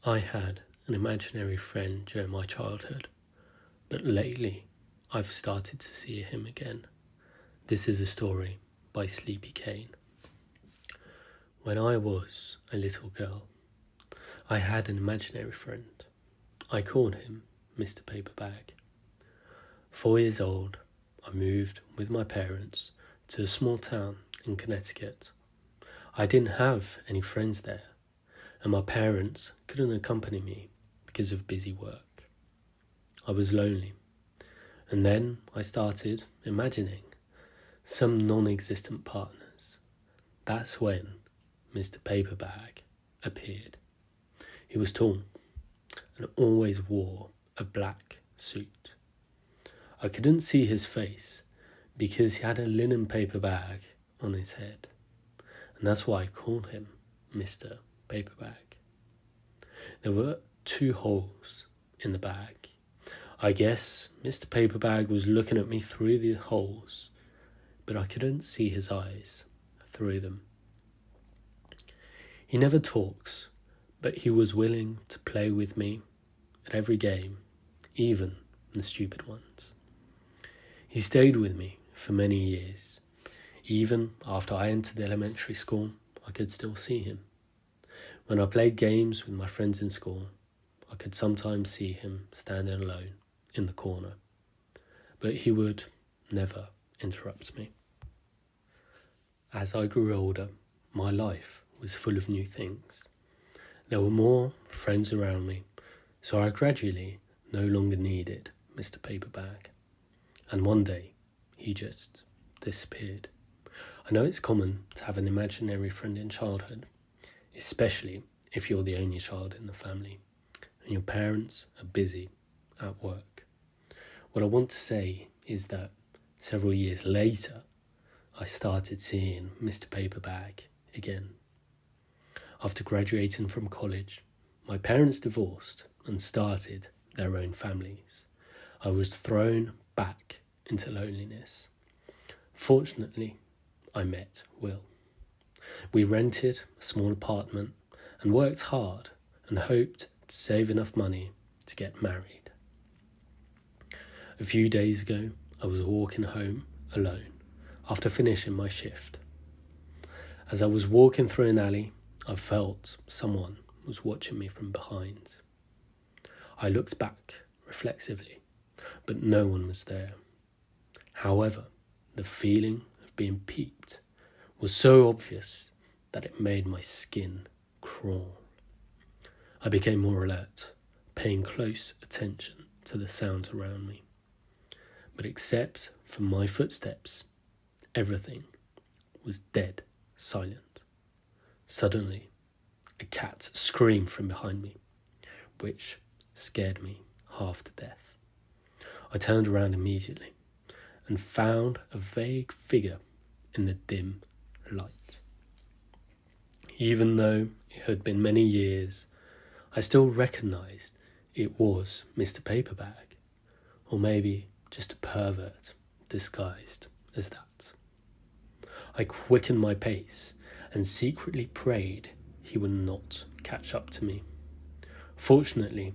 I had an imaginary friend during my childhood, but lately I've started to see him again. This is a story by SleepyCain. When I was a little girl, I had an imaginary friend. I called him Mr. Paperbag. 4 years old, I moved with my parents to a small town in Connecticut. I didn't have any friends there, and my parents couldn't accompany me because of busy work. I was lonely, and then I started imagining some non-existent partners. That's when Mr. Paperbag appeared. He was tall and always wore a black suit. I couldn't see his face because he had a linen paper bag on his head, and that's why I called him Mr. Paperbag. There were 2 holes in the bag. I guess Mr. Paperbag was looking at me through the holes, but I couldn't see his eyes through them. He never talks, but he was willing to play with me at every game, even the stupid ones. He stayed with me for many years. Even after I entered elementary school, I could still see him. When I played games with my friends in school, I could sometimes see him standing alone in the corner, but he would never interrupt me. As I grew older, my life was full of new things. There were more friends around me, so I gradually no longer needed Mr. Paperbag. And one day, he just disappeared. I know it's common to have an imaginary friend in childhood, especially if you're the only child in the family and your parents are busy at work. What I want to say is that several years later, I started seeing Mr. Paperbag again. After graduating from college, my parents divorced and started their own families. I was thrown back into loneliness. Fortunately, I met Will. We rented a small apartment and worked hard and hoped to save enough money to get married. A few days ago, I was walking home alone after finishing my shift. As I was walking through an alley, I felt someone was watching me from behind. I looked back reflexively, but no one was there. However, the feeling of being peeped was so obvious that it made my skin crawl. I became more alert, paying close attention to the sounds around me. But except for my footsteps, everything was dead silent. Suddenly, a cat screamed from behind me, which scared me half to death. I turned around immediately and found a vague figure in the dim light. Even though it had been many years, I still recognised it was Mr. Paperbag, or maybe just a pervert disguised as that. I quickened my pace and secretly prayed he would not catch up to me. Fortunately,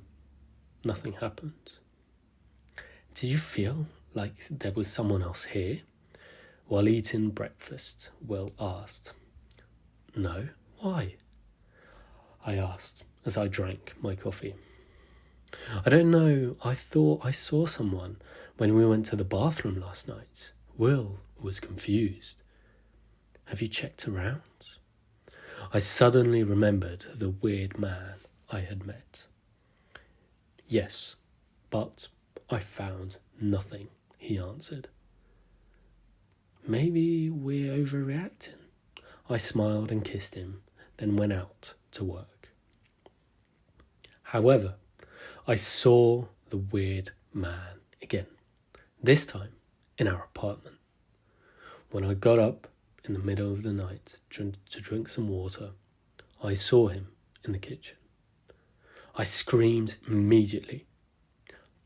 nothing happened. Did you feel like there was someone else here? While eating breakfast, Will asked. No, why? I asked as I drank my coffee. I don't know, I thought I saw someone when we went to the bathroom last night. Will was confused. Have you checked around? I suddenly remembered the weird man I had met. Yes, but I found nothing, he answered. Maybe we're overreacting. I smiled and kissed him, then went out to work. However, I saw the weird man again, this time in our apartment. When I got up in the middle of the night to drink some water, I saw him in the kitchen. I screamed immediately,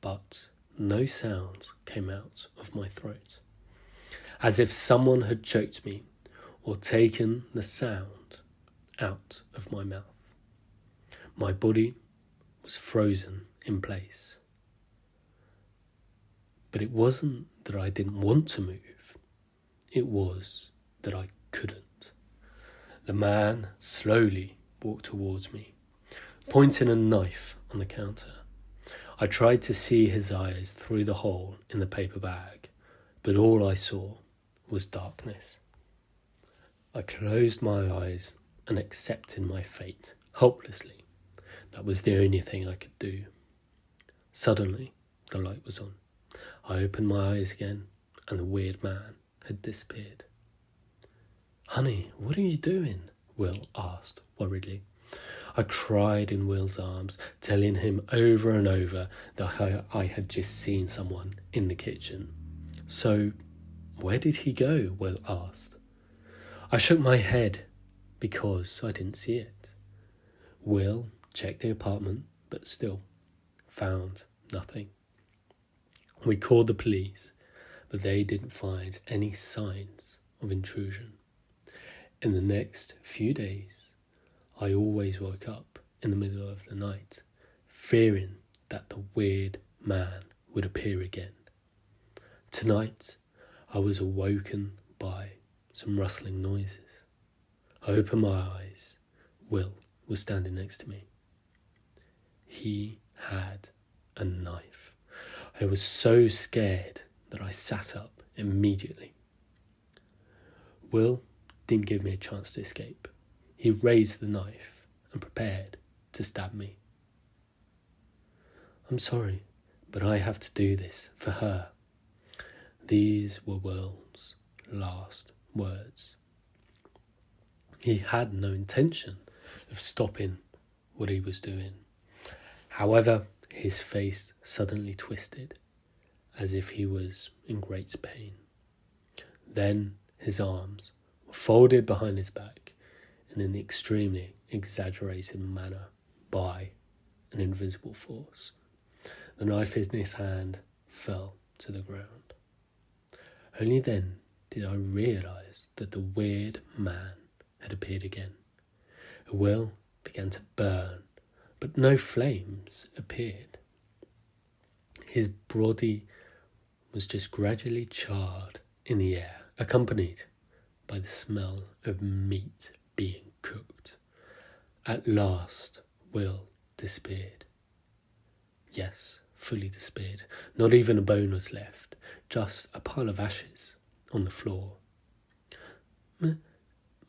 but no sound came out of my throat, as if someone had choked me or taken the sound out of my mouth. My body was frozen in place. But it wasn't that I didn't want to move. It was that I couldn't. The man slowly walked towards me, pointing a knife on the counter. I tried to see his eyes through the hole in the paper bag, but all I saw was darkness. I closed my eyes and accepted my fate, hopelessly. That was the only thing I could do. Suddenly, the light was on. I opened my eyes again, and the weird man had disappeared. "Honey, what are you doing?" Will asked worriedly. I cried in Will's arms, telling him over and over that I had just seen someone in the kitchen. "So, where did he go?" Will asked. I shook my head because I didn't see it. Will checked the apartment, but still found nothing. We called the police, but they didn't find any signs of intrusion. In the next few days, I always woke up in the middle of the night, fearing that the weird man would appear again. Tonight, I was awoken by some rustling noises. I opened my eyes. Will was standing next to me. He had a knife. I was so scared that I sat up immediately. Will didn't give me a chance to escape. He raised the knife and prepared to stab me. "I'm sorry, but I have to do this for her." These were Will's last words. He had no intention of stopping what he was doing. However, his face suddenly twisted, as if he was in great pain. Then his arms were folded behind his back in an extremely exaggerated manner by an invisible force. The knife in his hand fell to the ground. Only then did I realise that the weird man had appeared again. Will began to burn, but no flames appeared. His body was just gradually charred in the air, accompanied by the smell of meat being cooked. At last, Will disappeared. Yes, fully disappeared. Not even a bone was left, just a pile of ashes on the floor.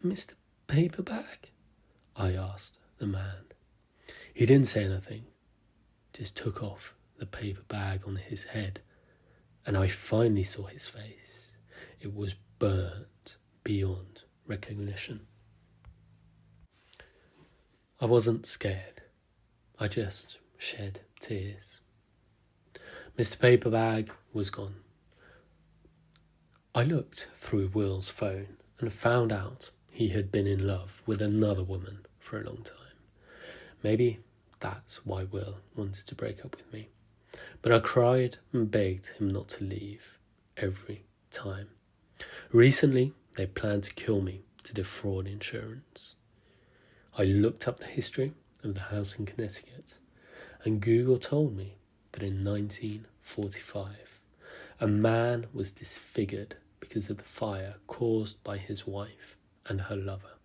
"Mr. Paperbag?" I asked the man. He didn't say anything, just took off the paper bag on his head, and I finally saw his face. It was burnt beyond recognition. I wasn't scared. I just shed tears. Mr. Paperbag was gone. I looked through Will's phone and found out he had been in love with another woman for a long time. Maybe that's why Will wanted to break up with me. But I cried and begged him not to leave every time. Recently, they planned to kill me to defraud insurance. I looked up the history of the house in Connecticut, and Google told me that in 1945, a man was disfigured because of the fire caused by his wife and her lover.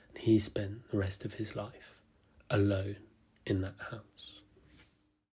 And he spent the rest of his life alone in that house.